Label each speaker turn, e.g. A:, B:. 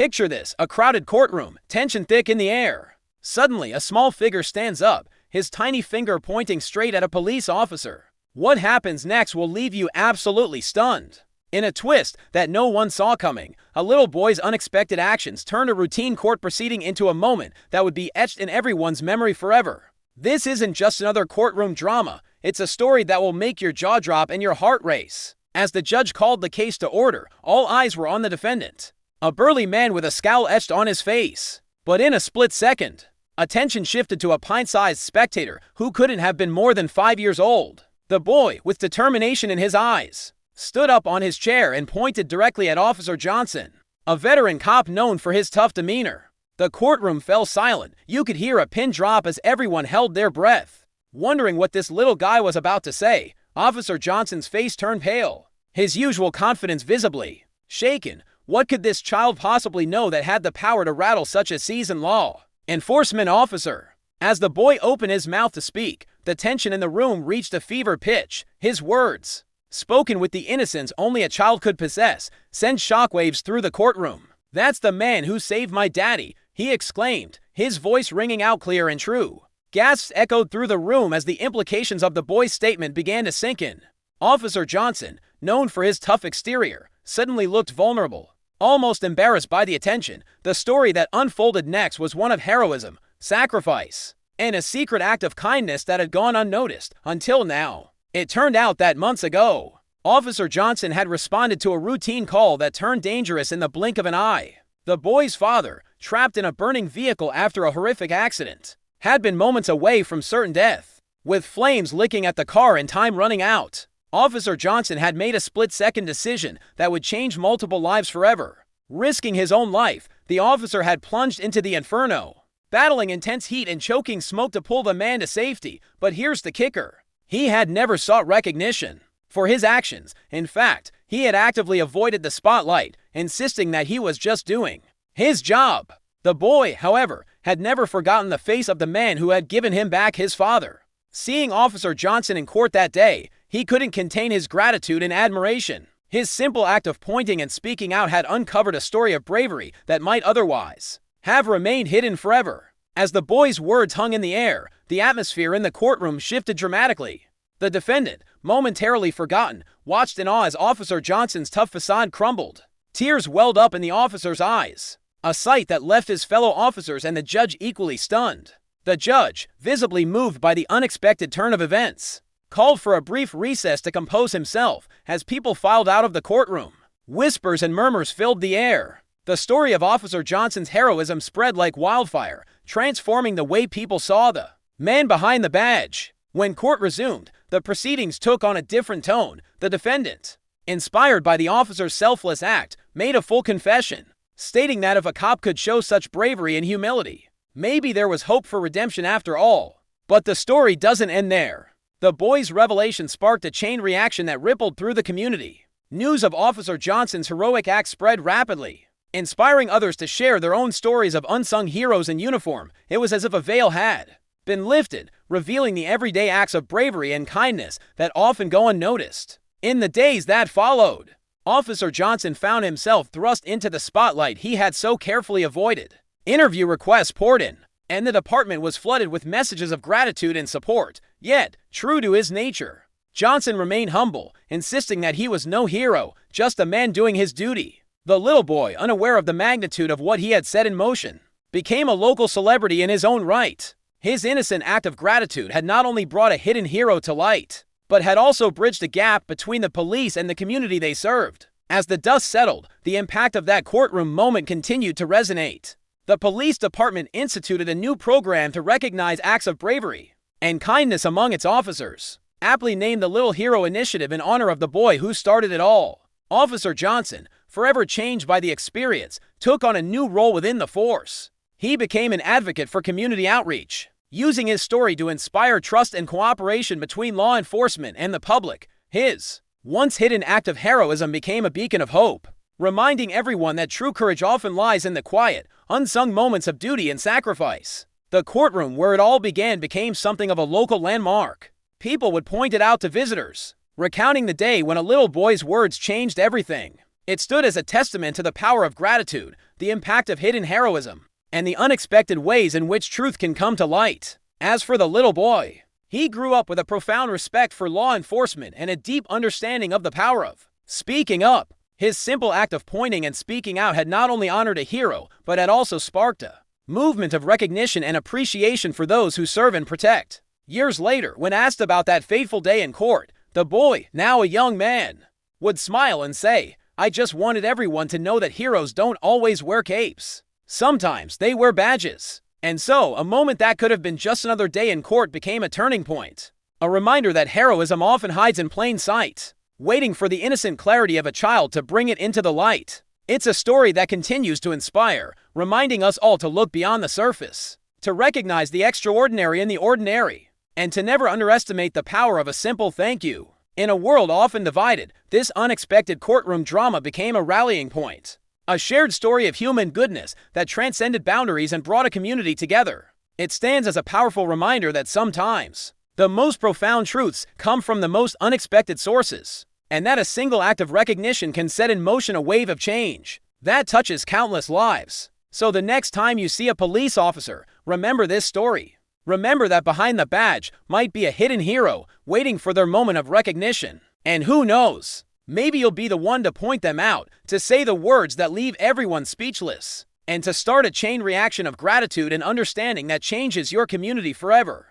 A: Picture this, a crowded courtroom, tension thick in the air. Suddenly, a small figure stands up, his tiny finger pointing straight at a police officer. What happens next will leave you absolutely stunned. In a twist that no one saw coming, a little boy's unexpected actions turned a routine court proceeding into a moment that would be etched in everyone's memory forever. This isn't just another courtroom drama, it's a story that will make your jaw drop and your heart race. As the judge called the case to order, all eyes were on the defendant, a burly man with a scowl etched on his face. But in a split second, attention shifted to a pint-sized spectator who couldn't have been more than 5 years old. The boy, with determination in his eyes, stood up on his chair and pointed directly at Officer Johnson, a veteran cop known for his tough demeanor. The courtroom fell silent. You could hear a pin drop as everyone held their breath, wondering what this little guy was about to say. Officer Johnson's face turned pale, his usual confidence visibly shaken. What could this child possibly know that had the power to rattle such a seasoned law enforcement officer? As the boy opened his mouth to speak, the tension in the room reached a fever pitch. His words, spoken with the innocence only a child could possess, sent shockwaves through the courtroom. "That's the man who saved my daddy," he exclaimed, his voice ringing out clear and true. Gasps echoed through the room as the implications of the boy's statement began to sink in. Officer Johnson, known for his tough exterior, suddenly looked vulnerable, almost embarrassed by the attention. The story that unfolded next was one of heroism, sacrifice, and a secret act of kindness that had gone unnoticed until now. It turned out that months ago, Officer Johnson had responded to a routine call that turned dangerous in the blink of an eye. The boy's father, trapped in a burning vehicle after a horrific accident, had been moments away from certain death. With flames licking at the car and time running out, Officer Johnson had made a split-second decision that would change multiple lives forever. Risking his own life, the officer had plunged into the inferno, battling intense heat and choking smoke to pull the man to safety. But here's the kicker. He had never sought recognition for his actions. In fact, he had actively avoided the spotlight, insisting that he was just doing his job. The boy, however, had never forgotten the face of the man who had given him back his father. Seeing Officer Johnson in court that day, he couldn't contain his gratitude and admiration. His simple act of pointing and speaking out had uncovered a story of bravery that might otherwise have remained hidden forever. As the boy's words hung in the air, the atmosphere in the courtroom shifted dramatically. The defendant, momentarily forgotten, watched in awe as Officer Johnson's tough facade crumbled. Tears welled up in the officer's eyes, a sight that left his fellow officers and the judge equally stunned. The judge, visibly moved by the unexpected turn of events, called for a brief recess to compose himself as people filed out of the courtroom. Whispers and murmurs filled the air. The story of Officer Johnson's heroism spread like wildfire, transforming the way people saw the man behind the badge. When court resumed, the proceedings took on a different tone. The defendant, inspired by the officer's selfless act, made a full confession, stating that if a cop could show such bravery and humility, maybe there was hope for redemption after all. But the story doesn't end there. The boy's revelation sparked a chain reaction that rippled through the community. News of Officer Johnson's heroic act spread rapidly, inspiring others to share their own stories of unsung heroes in uniform. It was as if a veil had been lifted, revealing the everyday acts of bravery and kindness that often go unnoticed. In the days that followed, Officer Johnson found himself thrust into the spotlight he had so carefully avoided. Interview requests poured in, and the department was flooded with messages of gratitude and support. Yet, true to his nature, Johnson remained humble, insisting that he was no hero, just a man doing his duty. The little boy, unaware of the magnitude of what he had set in motion, became a local celebrity in his own right. His innocent act of gratitude had not only brought a hidden hero to light, but had also bridged the gap between the police and the community they served. As the dust settled, the impact of that courtroom moment continued to resonate. The police department instituted a new program to recognize acts of bravery and kindness among its officers, aptly named the Little Hero Initiative in honor of the boy who started it all. Officer Johnson, forever changed by the experience, took on a new role within the force. He became an advocate for community outreach, using his story to inspire trust and cooperation between law enforcement and the public. His once hidden act of heroism became a beacon of hope, reminding everyone that true courage often lies in the quiet, unsung moments of duty and sacrifice. The courtroom where it all began became something of a local landmark. People would point it out to visitors, recounting the day when a little boy's words changed everything. It stood as a testament to the power of gratitude, the impact of hidden heroism, and the unexpected ways in which truth can come to light. As for the little boy, he grew up with a profound respect for law enforcement and a deep understanding of the power of speaking up. His simple act of pointing and speaking out had not only honored a hero, but had also sparked a movement of recognition and appreciation for those who serve and protect. Years later, when asked about that fateful day in court, the boy, now a young man, would smile and say, "I just wanted everyone to know that heroes don't always wear capes. Sometimes they wear badges." And so, a moment that could have been just another day in court became a turning point. A reminder that heroism often hides in plain sight, waiting for the innocent clarity of a child to bring it into the light. It's a story that continues to inspire, reminding us all to look beyond the surface, to recognize the extraordinary in the ordinary, and to never underestimate the power of a simple thank you. In a world often divided, this unexpected courtroom drama became a rallying point. A shared story of human goodness that transcended boundaries and brought a community together. It stands as a powerful reminder that sometimes the most profound truths come from the most unexpected sources, and that a single act of recognition can set in motion a wave of change that touches countless lives. So the next time you see a police officer, remember this story. Remember that behind the badge might be a hidden hero waiting for their moment of recognition. And who knows? Maybe you'll be the one to point them out, to say the words that leave everyone speechless, and to start a chain reaction of gratitude and understanding that changes your community forever.